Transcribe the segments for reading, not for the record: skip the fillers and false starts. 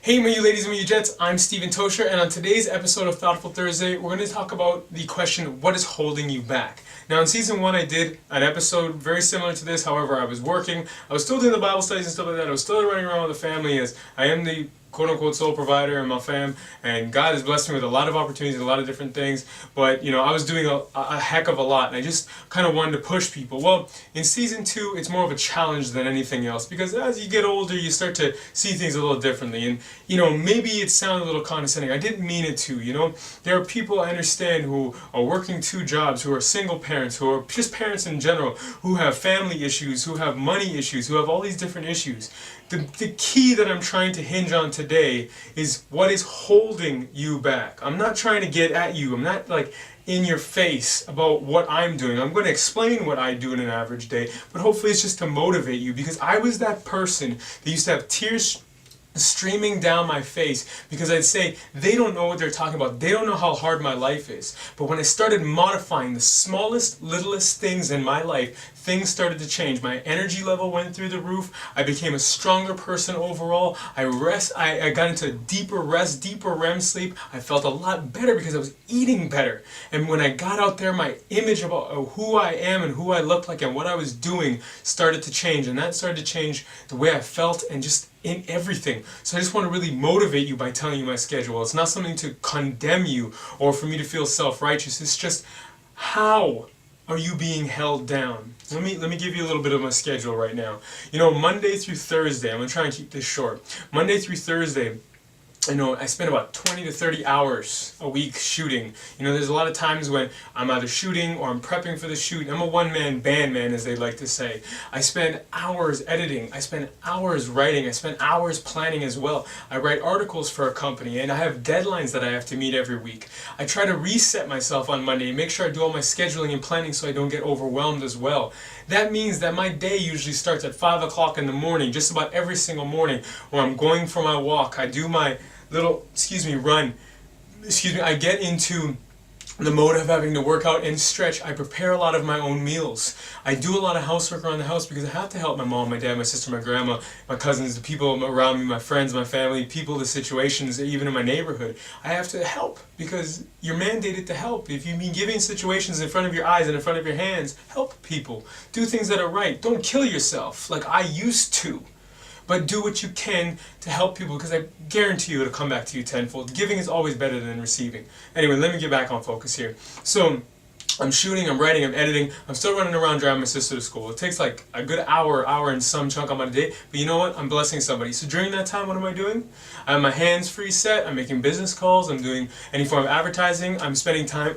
Hey my you ladies and you gents, I'm StevenTocher, and on today's episode of Thoughtful Thursday, we're going to talk about the question, what is holding you back? Now in season 1 I did an episode very similar to this, however I was working, I was still doing the Bible studies and stuff like that, I was still running around with the family as I am the quote-unquote sole provider in my fam, and God has blessed me with a lot of opportunities, a lot of different things, but you know, I was doing a heck of a lot, and I just kind of wanted to push people. Well, in season 2, it's more of a challenge than anything else, because as you get older, you start to see things a little differently, and you know, maybe it sounded a little condescending. I didn't mean it to, you know. There are people I understand who are working 2 jobs, who are single parents, who are just parents in general, who have family issues, who have money issues, who have all these different issues. The key that I'm trying to hinge on today is what is holding you back. I'm not trying to get at you. I'm not like in your face about what I'm doing. I'm going to explain what I do in an average day, but hopefully it's just to motivate you, because I was that person that used to have tears streaming down my face because I'd say, they don't know what they're talking about, they don't know how hard my life is. But when I started modifying the smallest, littlest things in my life, things started to change. My energy level went through the roof, I became a stronger person overall, I got into deeper rest, deeper REM sleep, I felt a lot better because I was eating better. And when I got out there, my image about who I am and who I looked like and what I was doing started to change, and that started to change the way I felt and just in everything. So I just want to really motivate you by telling you my schedule. It's not something to condemn you or for me to feel self-righteous. It's just, how are you being held down? Let me give you a little bit of my schedule right now. You know, Monday through Thursday, I'm going to try and keep this short. Monday through Thursday, you know, I spend about 20 to 30 hours a week shooting. You know, there's a lot of times when I'm either shooting or I'm prepping for the shoot. I'm a one-man band man, as they like to say. I spend hours editing. I spend hours writing. I spend hours planning as well. I write articles for a company, and I have deadlines that I have to meet every week. I try to reset myself on Monday and make sure I do all my scheduling and planning so I don't get overwhelmed as well. That means that my day usually starts at 5 o'clock in the morning, just about every single morning, where I'm going for my walk. I do my little, run. I get into the mode of having to work out and stretch. I prepare a lot of my own meals. I do a lot of housework around the house because I have to help my mom, my dad, my sister, my grandma, my cousins, the people around me, my friends, my family, people, the situations, even in my neighborhood. I have to help because you're mandated to help. If you've been giving situations in front of your eyes and in front of your hands, help people. Do things that are right. Don't kill yourself like I used to. But do what you can to help people, because I guarantee you it'll come back to you tenfold. Giving is always better than receiving. Anyway, let me get back on focus here. So, I'm shooting, I'm writing, I'm editing, I'm still running around driving my sister to school. It takes like a good hour and some chunk of my day, but you know what? I'm blessing somebody. So during that time, what am I doing? I have my hands-free set, I'm making business calls, I'm doing any form of advertising, I'm spending time,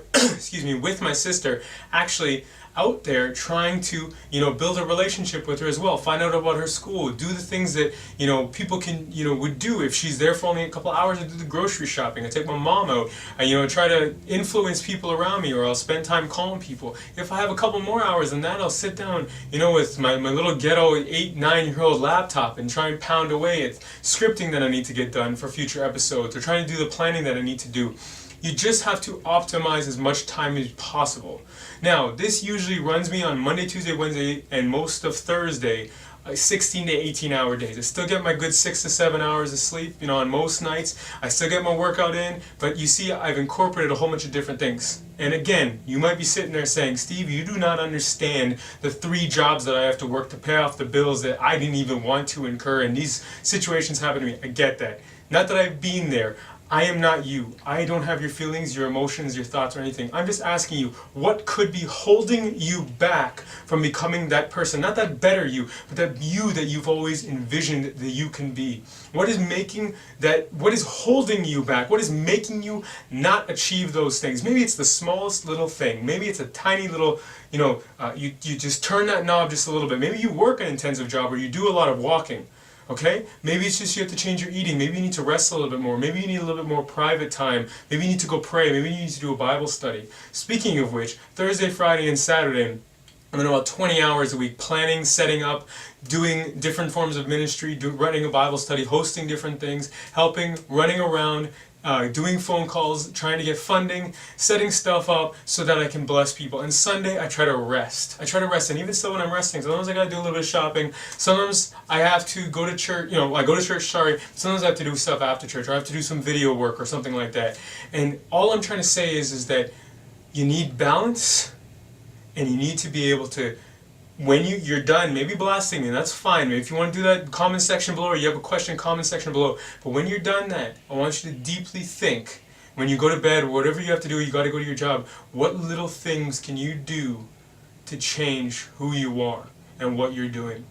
with my sister, actually out there trying to, you know, build a relationship with her as well, find out about her school, do the things that, you know, people can, you know, would do if she's there for only a couple hours. I do the grocery shopping, I take my mom out, I, you know, try to influence people around me, or I'll spend time calling people. If I have a couple more hours than that, I'll sit down, you know, with my little ghetto 8-9-year-old laptop and try and pound away at scripting that I need to get done for future episodes, or trying to do the planning that I need to do. You just have to optimize as much time as possible. Now, this usually runs me on Monday, Tuesday, Wednesday, and most of Thursday, 16 to 18 hour days. I still get my good 6 to 7 hours of sleep, you know, on most nights. I still get my workout in, but you see, I've incorporated a whole bunch of different things. And again, you might be sitting there saying, Steve, you do not understand the 3 jobs that I have to work to pay off the bills that I didn't even want to incur, and these situations happen to me. I get that. Not that I've been there. I am not you. I don't have your feelings, your emotions, your thoughts, or anything. I'm just asking you, what could be holding you back from becoming that person? Not that better you, but that you that you've always envisioned that you can be. What is holding you back? What is making you not achieve those things? Maybe it's the smallest little thing. Maybe it's a tiny little, you know, you just turn that knob just a little bit. Maybe you work an intensive job or you do a lot of walking. Okay? Maybe it's just you have to change your eating. Maybe you need to rest a little bit more. Maybe you need a little bit more private time. Maybe you need to go pray. Maybe you need to do a Bible study. Speaking of which, Thursday, Friday, and Saturday, I'm in about 20 hours a week planning, setting up, doing different forms of ministry, running a Bible study, hosting different things, helping, running around, doing phone calls, trying to get funding, setting stuff up so that I can bless people. And Sunday, I try to rest. And even still when I'm resting, sometimes I gotta do a little bit of shopping. Sometimes I have to go to church, I go to church, sometimes I have to do stuff after church, or I have to do some video work or something like that. And all I'm trying to say is that you need balance, and you need to be able to, when you're done, maybe blasting me, that's fine. If you want to do that, comment section below, or you have a question, comment section below. But when you're done that, I want you to deeply think, when you go to bed, or whatever you have to do, you got to go to your job, what little things can you do to change who you are and what you're doing?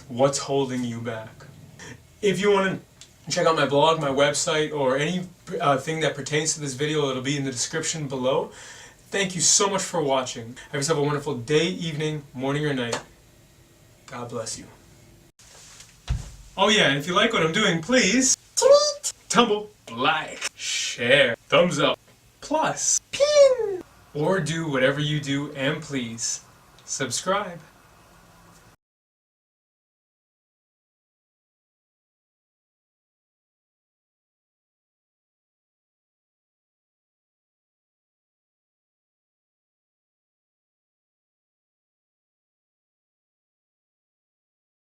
What's holding you back? If you want to check out my blog, my website, or any thing that pertains to this video, it'll be in the description below. Thank you so much for watching. Have yourself a wonderful day, evening, morning, or night. God bless you. Oh yeah, and if you like what I'm doing, please tweet, tumble, like, share, thumbs up, plus, pin, or do whatever you do, and please subscribe.